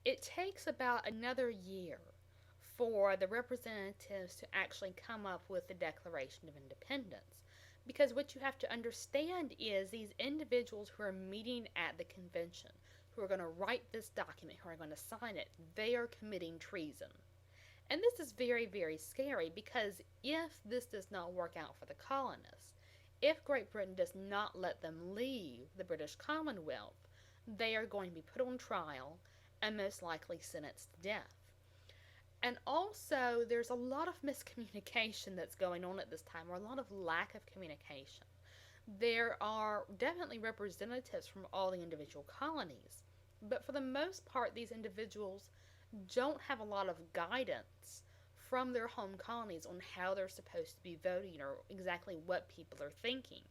it takes about another year for the representatives to actually come up with the Declaration of Independence. Because what you have to understand is these individuals who are meeting at the convention, who are going to write this document, who are going to sign it, they are committing treason. And this is very, very scary because if this does not work out for the colonists, if Great Britain does not let them leave the British Commonwealth, they are going to be put on trial and most likely sentenced to death. And also, there's a lot of miscommunication that's going on at this time, or a lot of lack of communication. There are definitely representatives from all the individual colonies, but for the most part, these individuals don't have a lot of guidance from their home colonies on how they're supposed to be voting or exactly what people are thinking.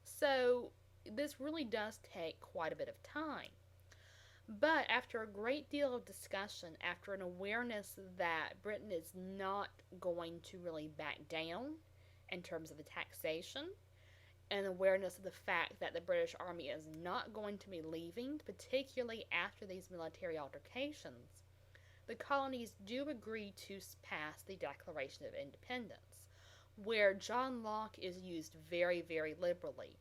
So, this really does take quite a bit of time. But after a great deal of discussion, after an awareness that Britain is not going to really back down in terms of the taxation, an awareness of the fact that the British Army is not going to be leaving, particularly after these military altercations, the colonies do agree to pass the Declaration of Independence, where John Locke is used very, very liberally.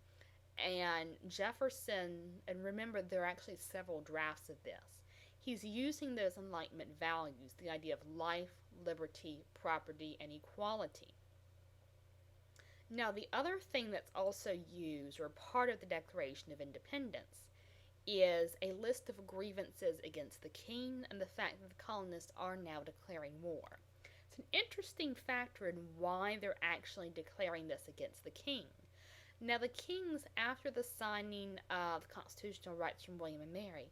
And Jefferson, and remember, there are actually several drafts of this. He's using those Enlightenment values, the idea of life, liberty, property, and equality. Now, the other thing that's also used, or part of the Declaration of Independence, is a list of grievances against the king and the fact that the colonists are now declaring war. It's an interesting factor in why they're actually declaring this against the king. Now, the kings, after the signing of the constitutional rights from William and Mary,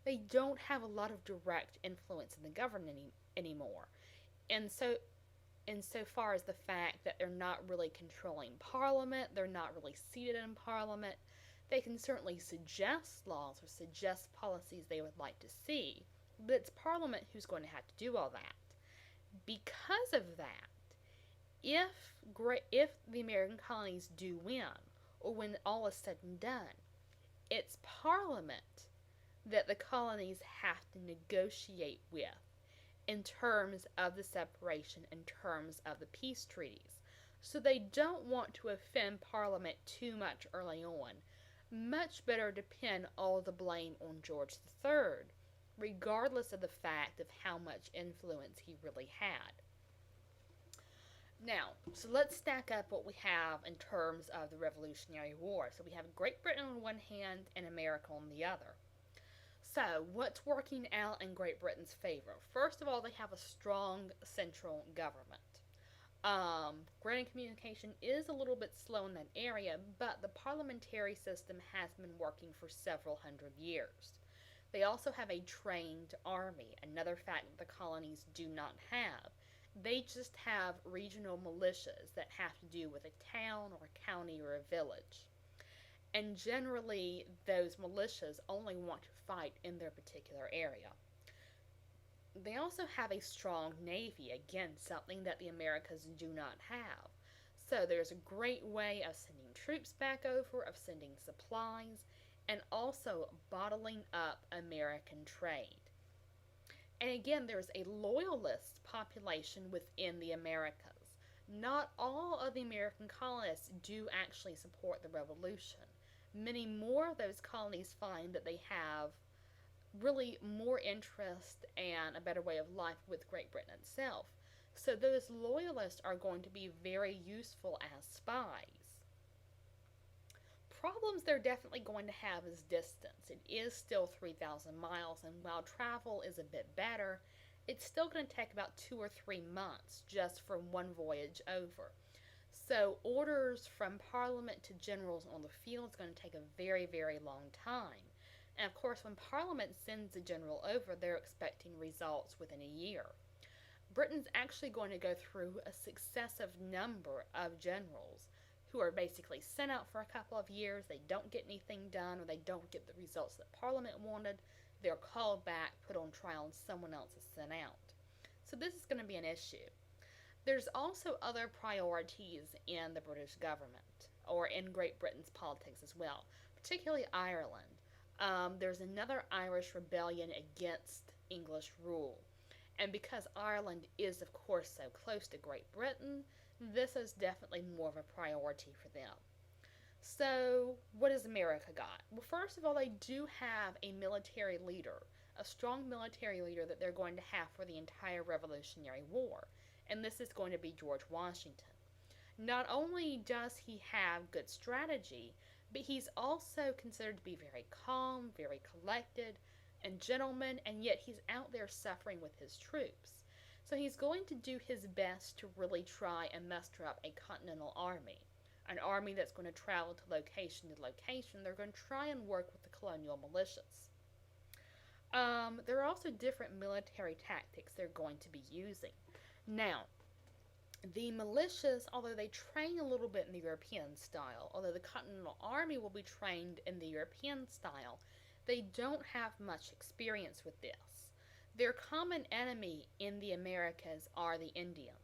they don't have a lot of direct influence in the government anymore. And so, insofar as the fact that they're not really controlling Parliament, they're not really seated in Parliament, they can certainly suggest laws or suggest policies they would like to see, but it's Parliament who's going to have to do all that. Because of that, if the American colonies do win, or when all is said and done, it's Parliament that the colonies have to negotiate with in terms of the separation, in terms of the peace treaties. So they don't want to offend Parliament too much early on. Much better to pin all the blame on George III, regardless of the fact of how much influence he really had. Now, so let's stack up what we have in terms of the Revolutionary War. So we have Great Britain on one hand and America on the other. So, what's working out in Great Britain's favor? First of all, they have a strong central government. Granted, communication is a little bit slow in that area, but the parliamentary system has been working for several hundred years. They also have a trained army, another fact that the colonies do not have. They just have regional militias that have to do with a town or a county or a village. And generally, those militias only want to fight in their particular area. They also have a strong navy, again, something that the Americas do not have. So there's a great way of sending troops back over, of sending supplies, and also bottling up American trade. And again, there's a loyalist population within the Americas. Not all of the American colonists do actually support the revolution. Many more of those colonies find that they have really more interest and a better way of life with Great Britain itself. So those loyalists are going to be very useful as spies. Problems they're definitely going to have is distance. It is still 3,000 miles, and while travel is a bit better, it's still going to take about 2 or 3 months just for one voyage over. So orders from Parliament to generals on the field is going to take a very, very long time. And of course, when Parliament sends a general over, they're expecting results within a year. Britain's actually going to go through a successive number of generals who are basically sent out for a couple of years, they don't get anything done, or they don't get the results that Parliament wanted, they're called back, put on trial, and someone else is sent out. So this is going to be an issue. There's also other priorities in the British government, or in Great Britain's politics as well, particularly Ireland. There's another Irish rebellion against English rule. And because Ireland is, of course, so close to Great Britain, this is definitely more of a priority for them. So, what has America got? Well, first of all, they do have a military leader, a strong military leader that they're going to have for the entire Revolutionary War, and this is going to be George Washington. Not only does he have good strategy, but he's also considered to be very calm, very collected, and gentleman, and yet he's out there suffering with his troops. So he's going to do his best to really try and muster up a continental army, an army that's going to travel to location to location. They're going to try and work with the colonial militias. There are also different military tactics they're going to be using. Now, the militias, although they train a little bit in the European style, although the Continental Army will be trained in the European style, they don't have much experience with this. Their common enemy in the Americas are the Indians.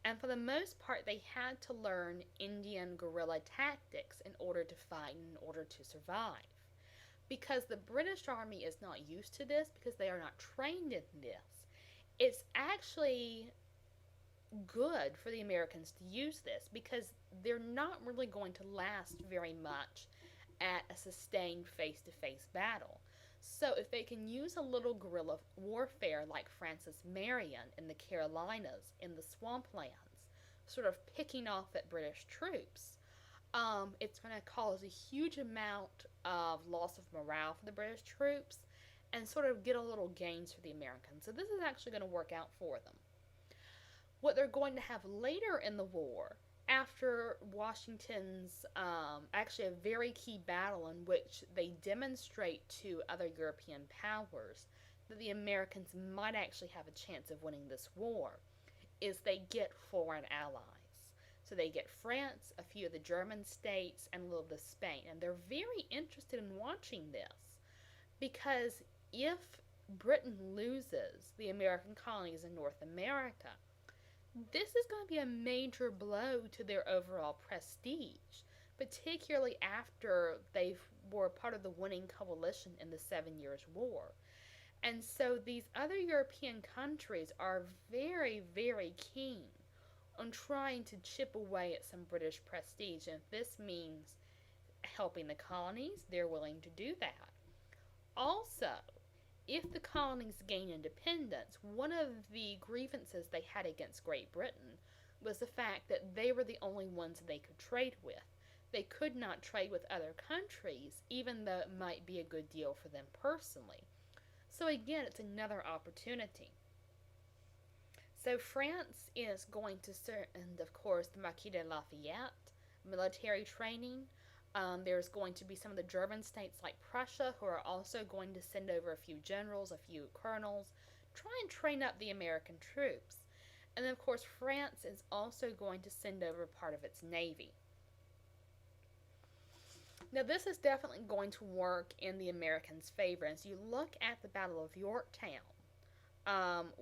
And for the most part, they had to learn Indian guerrilla tactics in order to fight and in order to survive. Because the British Army is not used to this, because they are not trained in this, it's actually good for the Americans to use this because they're not really going to last very much at a sustained face to face battle. So, if they can use a little guerrilla warfare like Francis Marion in the Carolinas, in the swamplands, sort of picking off at British troops, it's going to cause a huge amount of loss of morale for the British troops and sort of get a little gains for the Americans. So, this is actually going to work out for them. What they're going to have later in the war, after Washington's actually a very key battle in which they demonstrate to other European powers that the Americans might actually have a chance of winning this war, is they get foreign allies. So they get France, a few of the German states, and a little bit of Spain. And they're very interested in watching this because if Britain loses the American colonies in North America, this is going to be a major blow to their overall prestige, particularly after they were part of the winning coalition in the 7 Years' War. And so these other European countries are very, very keen on trying to chip away at some British prestige. And if this means helping the colonies, they're willing to do that. Also, if the colonies gain independence, one of the grievances they had against Great Britain was the fact that they were the only ones they could trade with. They could not trade with other countries, even though it might be a good deal for them personally. So again, it's another opportunity. So France is going to send, of course, the Marquis de Lafayette military training. There's going to be some of the German states like Prussia who are also going to send over a few generals, a few colonels, try and train up the American troops. And then, of course, France is also going to send over part of its navy. Now, this is definitely going to work in the Americans' favor. As you look at the Battle of Yorktown,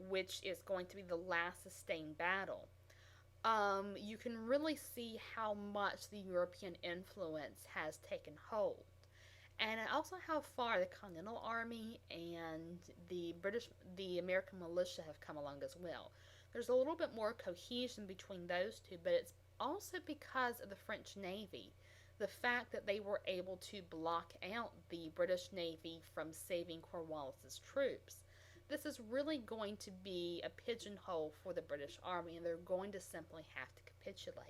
which is going to be the last sustained battle, you can really see how much the European influence has taken hold. And also how far the Continental Army and the American militia have come along as well. There's a little bit more cohesion between those two, but it's also because of the French Navy. The fact that they were able to block out the British Navy from saving Cornwallis's troops. This is really going to be a pigeonhole for the British Army, and they're going to simply have to capitulate.